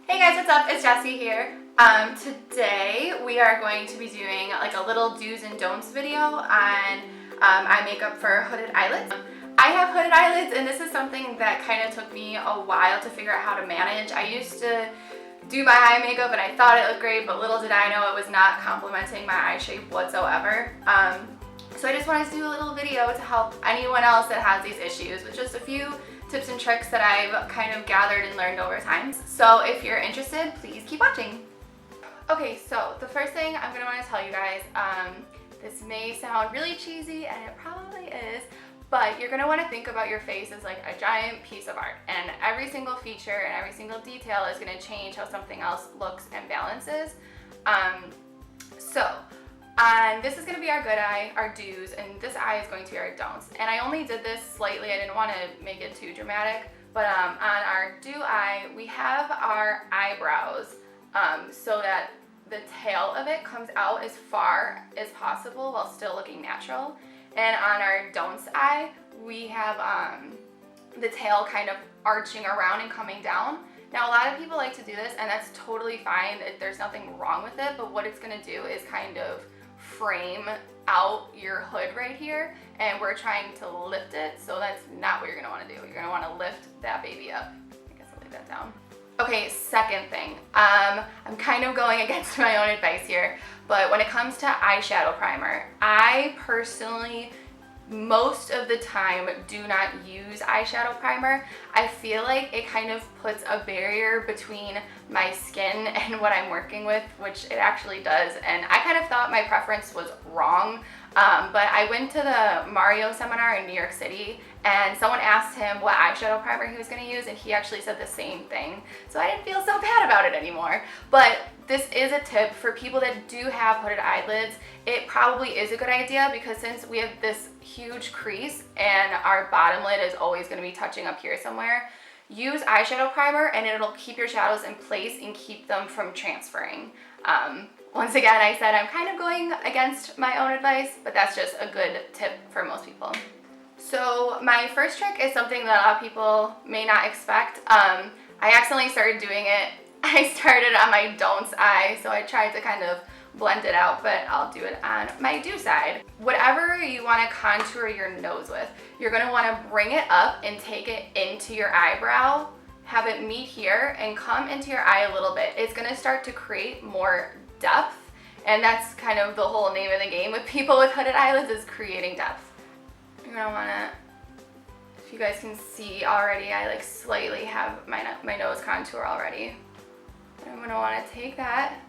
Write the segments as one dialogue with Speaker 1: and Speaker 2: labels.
Speaker 1: Hey guys, what's up? It's Jessie here. Today we are going to be doing like a little do's and don'ts video on eye makeup for hooded eyelids. I have hooded eyelids and this is something that kind of took me a while to figure out how to manage. I used to do my eye makeup and I thought it looked great, but little did I know it was not complementing my eye shape whatsoever. So I just wanted to do a little video to help anyone else that has these issues with just a few tips and tricks that I've kind of gathered and learned over time. So if you're interested, please keep watching. Okay, so the first thing I'm gonna want to tell you guys, this may sound really cheesy and it probably is, but you're gonna want to think about your face as like a giant piece of art, and every single feature and every single detail is gonna change how something else looks and balances. This is going to be our good eye, our do's, and this eye is going to be our don'ts. And I only did this slightly, I didn't want to make it too dramatic, but on our do eye, we have our eyebrows so that the tail of it comes out as far as possible while still looking natural. And on our don'ts eye, we have the tail kind of arching around and coming down. Now, a lot of people like to do this, and that's totally fine. There's nothing wrong with it, but what it's going to do is kind of frame out your hood right here, and we're trying to lift it, so that's not what you're going to want to do. You're going to want to lift that baby up. I guess I'll leave that down. Okay, second thing. I'm kind of going against my own advice here, but when it comes to eyeshadow primer, I personally most of the time do not use eyeshadow primer. I feel like it kind of puts a barrier between my skin and what I'm working with, which it actually does, and I kind of thought my preference was wrong, but I went to the Mario seminar in New York City and someone asked him what eyeshadow primer he was going to use, and he actually said the same thing, so I didn't feel so bad about it anymore. But this is a tip for people that do have hooded eyelids. It probably is a good idea because since we have this huge crease and our bottom lid is always going to be touching up here somewhere, use eyeshadow primer and it'll keep your shadows in place and keep them from transferring. Once again, I said I'm kind of going against my own advice, but that's just a good tip for most people. So my first trick is something that a lot of people may not expect. I accidentally started doing it. I started on my don'ts eye, so I tried to kind of blend it out, but I'll do it on my do side. Whatever you want to contour your nose with, you're going to want to bring it up and take it into your eyebrow, have it meet here and come into your eye a little bit. It's going to start to create more depth, and that's kind of the whole name of the game with people with hooded eyelids, is creating depth. You're going to want to, if you guys can see already, I like slightly have my nose contour already. I'm going to want to take that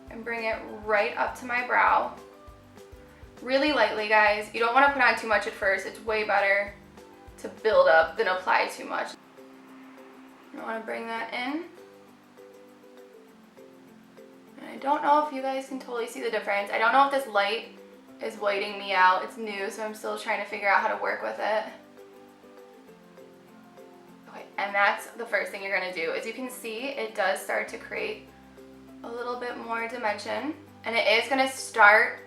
Speaker 1: and bring it right up to my brow. Really lightly, guys. You don't want to put on too much at first. It's way better to build up than apply too much. I want to bring that in. And I don't know if you guys can totally see the difference. I don't know if this light is whiting me out. It's new, so I'm still trying to figure out how to work with it. And that's the first thing you're going to do. As you can see, it does start to create a little bit more dimension, and it is going to start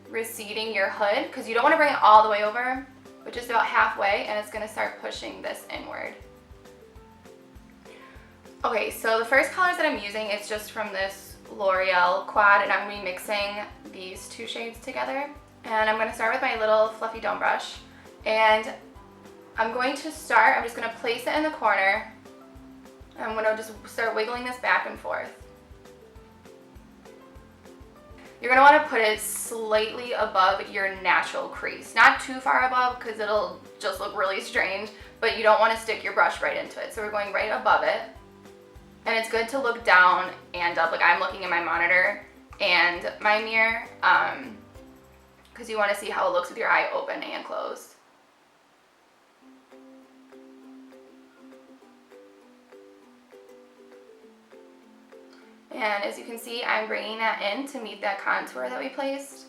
Speaker 1: receding your hood, because you don't want to bring it all the way over, but just about halfway, and it's going to start pushing this inward. Okay, so the first colors that I'm using is just from this L'Oreal quad, and I'm going to be mixing these two shades together. And I'm going to start with my little fluffy dome brush, and I'm just going to place it in the corner. I'm going to just start wiggling this back and forth. You're going to want to put it slightly above your natural crease. Not too far above because it'll just look really strange, but you don't want to stick your brush right into it. So we're going right above it. And it's good to look down and up. Like I'm looking at my monitor and my mirror because you want to see how it looks with your eye open and closed. And as you can see, I'm bringing that in to meet that contour that we placed.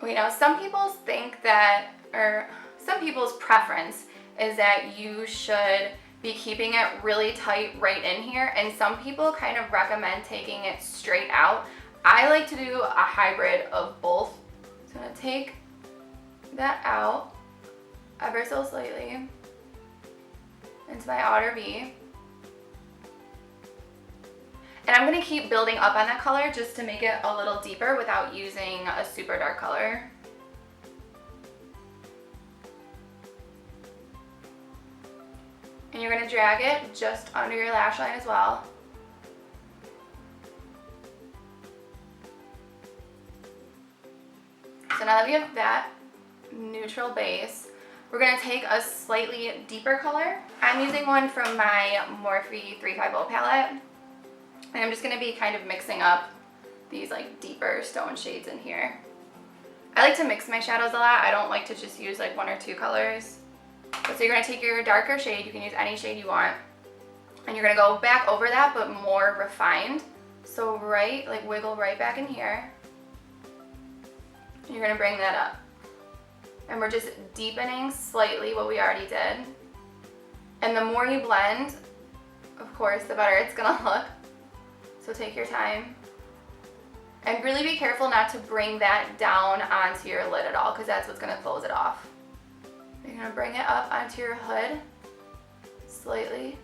Speaker 1: Okay, now some people think that, or some people's preference is that you should be keeping it really tight right in here, and some people kind of recommend taking it straight out. I like to do a hybrid of both. So I'm going to take that out ever so slightly into my outer V. And I'm going to keep building up on that color just to make it a little deeper without using a super dark color. And you're going to drag it just under your lash line as well. So now that we have that neutral base, we're going to take a slightly deeper color. I'm using one from my Morphe 350 palette. And I'm just going to be kind of mixing up these like deeper stone shades in here. I like to mix my shadows a lot. I don't like to just use like one or two colors. So you're going to take your darker shade. You can use any shade you want. And you're going to go back over that, but more refined. So like wiggle right back in here. You're going to bring that up. And we're just deepening slightly what we already did. And the more you blend, of course, the better it's going to look. So take your time. And really be careful not to bring that down onto your lid at all, because that's what's going to close it off. You're going to bring it up onto your hood slightly.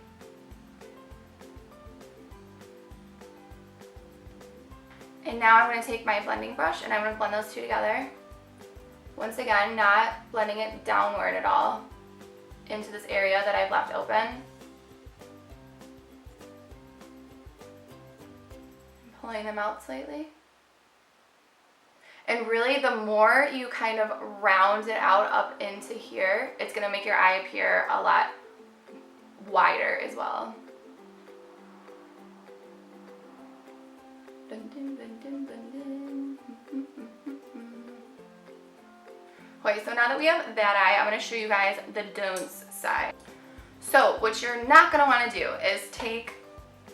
Speaker 1: And now I'm going to take my blending brush and I'm going to blend those two together. Once again, not blending it downward at all into this area that I've left open. Pulling them out slightly. And really, the more you kind of round it out up into here, it's going to make your eye appear a lot wider as well. Okay, so now that we have that eye, I'm going to show you guys the don'ts side. So what you're not going to want to do is take,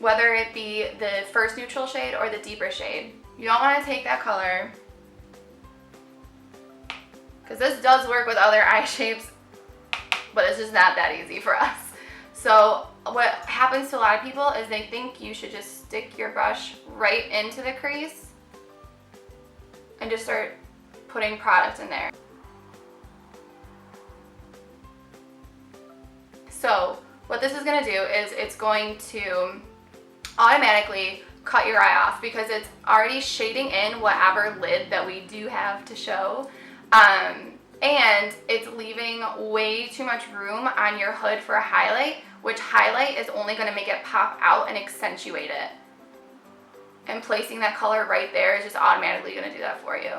Speaker 1: whether it be the first neutral shade or the deeper shade, you don't want to take that color, because this does work with other eye shapes, but it's just not that easy for us. So what happens to a lot of people is they think you should just stick your brush right into the crease and just start putting product in there. So what this is going to do is it's going to automatically cut your eye off, because it's already shading in whatever lid that we do have to show. And it's leaving way too much room on your hood for a highlight, which highlight is only going to make it pop out and accentuate it. And placing that color right there is just automatically going to do that for you.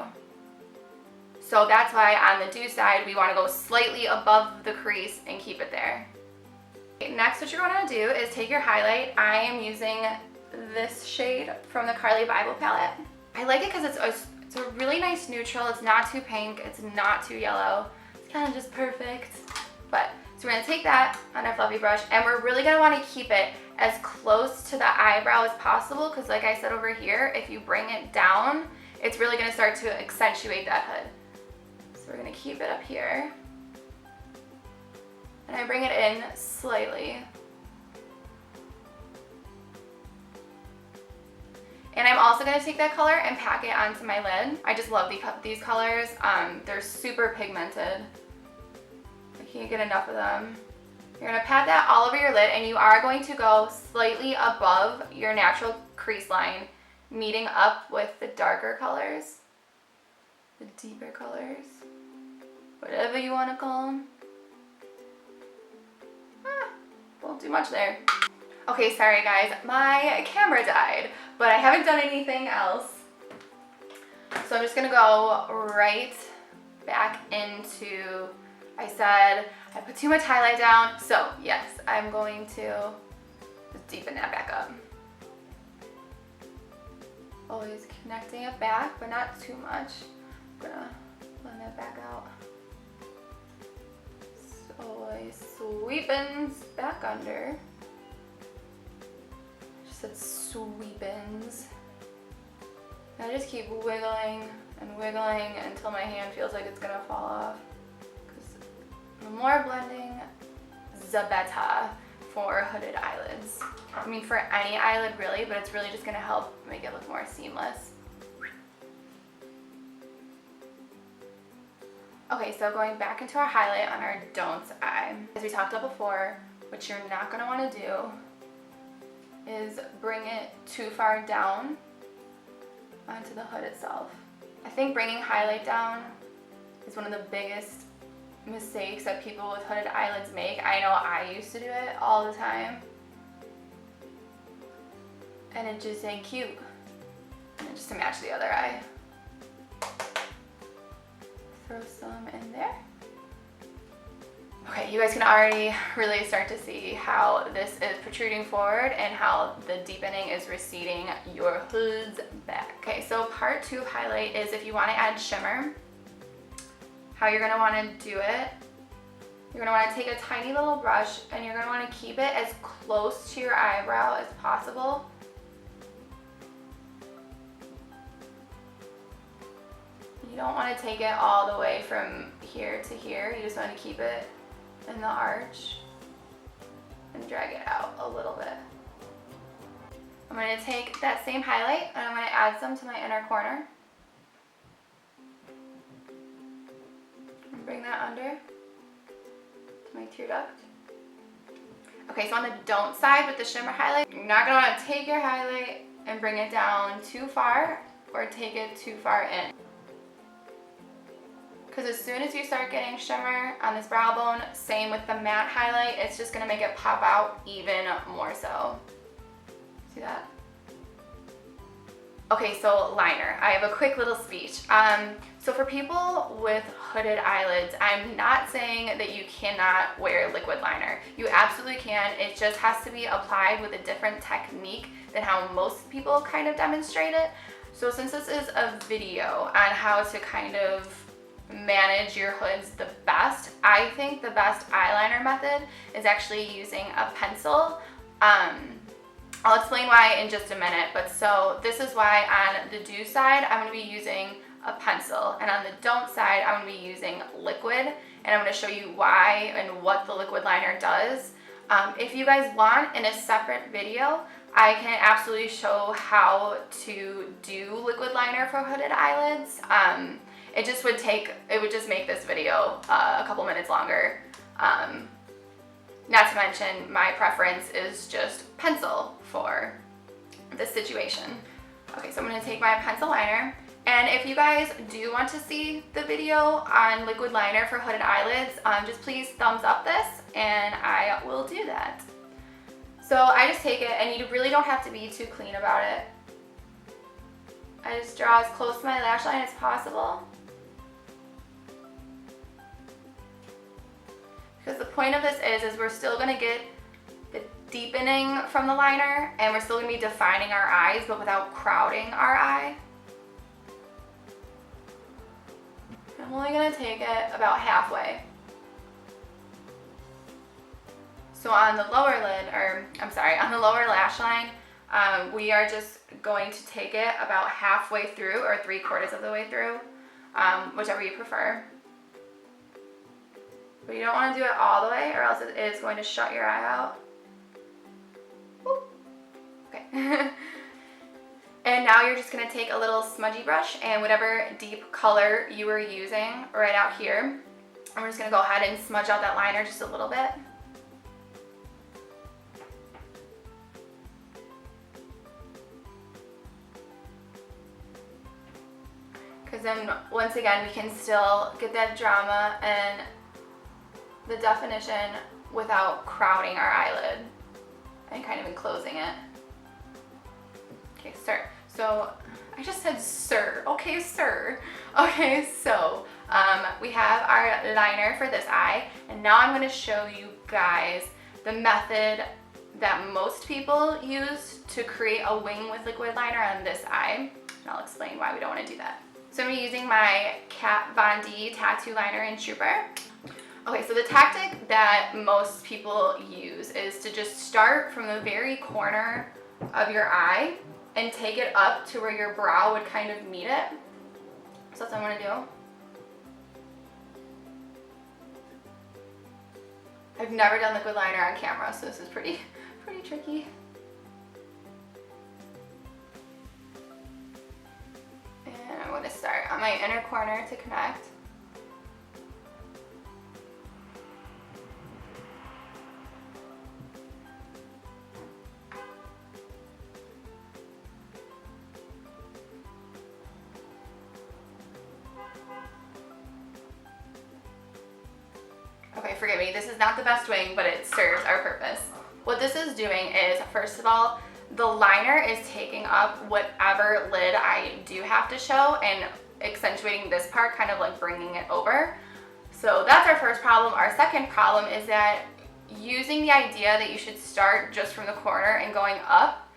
Speaker 1: So that's why on the do side, we want to go slightly above the crease and keep it there. Okay, next, what you're going to do is take your highlight. I am using this shade from the Carly Bible palette. I like it because it's a really nice neutral. It's not too pink. It's not too yellow. It's kind of just perfect. But so we're going to take that on our fluffy brush, and we're really going to want to keep it as close to the eyebrow as possible, because like I said over here, if you bring it down, it's really going to start to accentuate that hood. So we're going to keep it up here. And I bring it in slightly. And I'm also going to take that color and pack it onto my lid. I just love these colors. They're super pigmented. I can't get enough of them. You're going to pat that all over your lid, and you are going to go slightly above your natural crease line, meeting up with the darker colors, the deeper colors, whatever you want to call them. Won't do much there. Okay, sorry guys, my camera died, but I haven't done anything else. So I'm just gonna go right back into, I said I put too much highlight down, so yes, I'm going to just deepen that back up. Always connecting it back, but not too much. I'm gonna blend that back out. So I sweepins back under. Said sweepins. And I just keep wiggling and wiggling until my hand feels like it's gonna fall off. Because the more blending, the better for hooded eyelids. I mean, for any eyelid really, but it's really just gonna help make it look more seamless. Okay, so going back into our highlight on our don'ts eye, as we talked about before, what you're not going to want to do is bring it too far down onto the hood itself. I think bringing highlight down is one of the biggest mistakes that people with hooded eyelids make. I know I used to do it all the time, and it just ain't cute. And just to match the other eye. Throw some in there. Okay, you guys can already really start to see how this is protruding forward and how the deepening is receding your hood's back. Okay, so part 2 of highlight is if you want to add shimmer, how you're going to want to do it. You're going to want to take a tiny little brush and you're going to want to keep it as close to your eyebrow as possible. You don't want to take it all the way from here to here. You just want to keep it in the arch and drag it out a little bit. I'm going to take that same highlight and I'm going to add some to my inner corner. And bring that under to my tear duct. Okay, so on the don't side with the shimmer highlight, you're not going to want to take your highlight and bring it down too far or take it too far in. Because as soon as you start getting shimmer on this brow bone, same with the matte highlight, it's just gonna make it pop out even more so. See that? Okay, so liner. I have a quick little speech. So for people with hooded eyelids, I'm not saying that you cannot wear liquid liner. You absolutely can. It just has to be applied with a different technique than how most people kind of demonstrate it. So since this is a video on how to kind of manage your hoods the best, I think the best eyeliner method is actually using a pencil. I'll explain why in just a minute, but so this is why on the do side I'm going to be using a pencil, and on the don't side I'm going to be using liquid, and I'm going to show you why and what the liquid liner does. If you guys want, in a separate video I can absolutely show how to do liquid liner for hooded eyelids. It would just make this video a couple minutes longer. Not to mention, my preference is just pencil for this situation. Okay, so I'm gonna take my pencil liner, and if you guys do want to see the video on liquid liner for hooded eyelids, just please thumbs up this, and I will do that. So I just take it, and you really don't have to be too clean about it. I just draw as close to my lash line as possible. Because the point of this is we're still going to get the deepening from the liner, and we're still going to be defining our eyes, but without crowding our eye. I'm only going to take it about halfway. So on the lower lid, on the lower lash line, we are just going to take it about halfway through or 3/4 of the way through, whichever you prefer. But you don't want to do it all the way, or else it is going to shut your eye out. Woo. Okay. And now you're just going to take a little smudgy brush and whatever deep color you were using right out here, and we're just going to go ahead and smudge out that liner just a little bit. Because then, once again, we can still get that drama and the definition without crowding our eyelid and kind of enclosing it. Okay, sir. So, I just said sir. Okay, sir. Okay, so we have our liner for this eye, and now I'm going to show you guys the method that most people use to create a wing with liquid liner on this eye, and I'll explain why we don't want to do that. So I'm using my Kat Von D tattoo liner in Trooper. Okay, so the tactic that most people use is to just start from the very corner of your eye and take it up to where your brow would kind of meet it. So that's what I'm gonna do. I've never done liquid liner on camera, so this is pretty tricky. And I'm gonna start on my inner corner to connect. forgive me, this is not the best wing, but it serves our purpose. What this is doing is, first of all, the liner is taking up whatever lid I do have to show and accentuating this part, kind of like bringing it over. So that's our first problem. Our second problem is that using the idea that you should start just from the corner and going up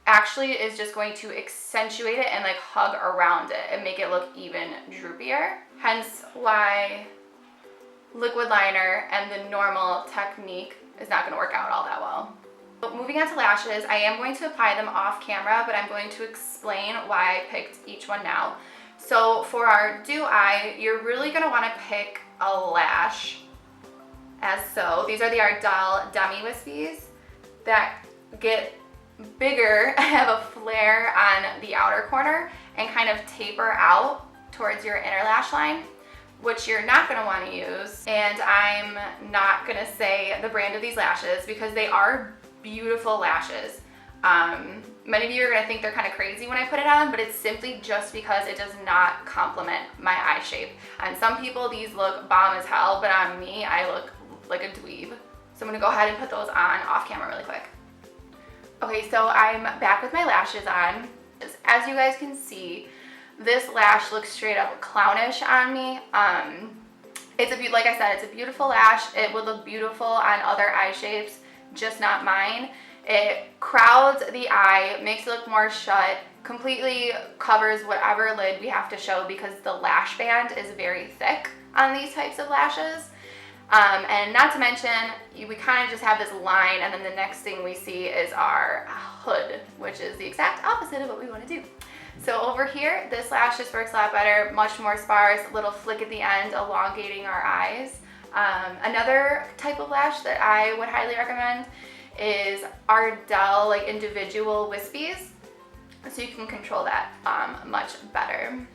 Speaker 1: actually is just going to accentuate it and like hug around it and make it look even droopier. Hence why liquid liner and the normal technique is not going to work out all that well. But moving on to lashes, I am going to apply them off camera, but I'm going to explain why I picked each one now. So for our do eye, you're really going to want to pick a lash as so. These are the Ardell Demi Wispies that get bigger, have a flare on the outer corner, and kind of taper out towards your inner lash line, which you're not going to want to use. And I'm not going to say the brand of these lashes because they are beautiful lashes. Many of you are going to think they're kind of crazy when I put it on, but it's simply just because it does not complement my eye shape. On some people, these look bomb as hell, but on me, I look like a dweeb. So I'm going to go ahead and put those on off camera really quick. Okay, so I'm back with my lashes on. As you guys can see, this lash looks straight up clownish on me. Like I said, it's a beautiful lash. It would look beautiful on other eye shapes, just not mine. It crowds the eye, makes it look more shut, completely covers whatever lid we have to show because the lash band is very thick on these types of lashes. And not to mention, we kind of just have this line, and then the next thing we see is our hood, which is the exact opposite of what we want to do. So over here, this lash just works a lot better, much more sparse, a little flick at the end, elongating our eyes. Another type of lash that I would highly recommend is Ardell, like individual wispies, so you can control that much better.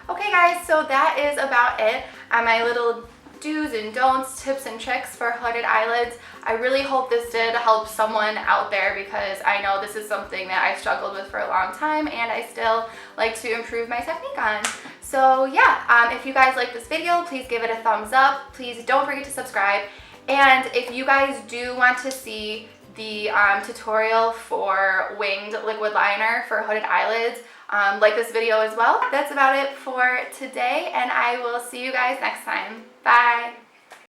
Speaker 1: Okay guys, so that is about it on my little do's and don'ts, tips and tricks for hooded eyelids. I really hope this did help someone out there because I know this is something that I struggled with for a long time and I still like to improve my technique on. So yeah, if you guys like this video, please give it a thumbs up. Please don't forget to subscribe. And if you guys do want to see the tutorial for winged liquid liner for hooded eyelids, like this video as well. That's about it for today, and I will see you guys next time. Bye!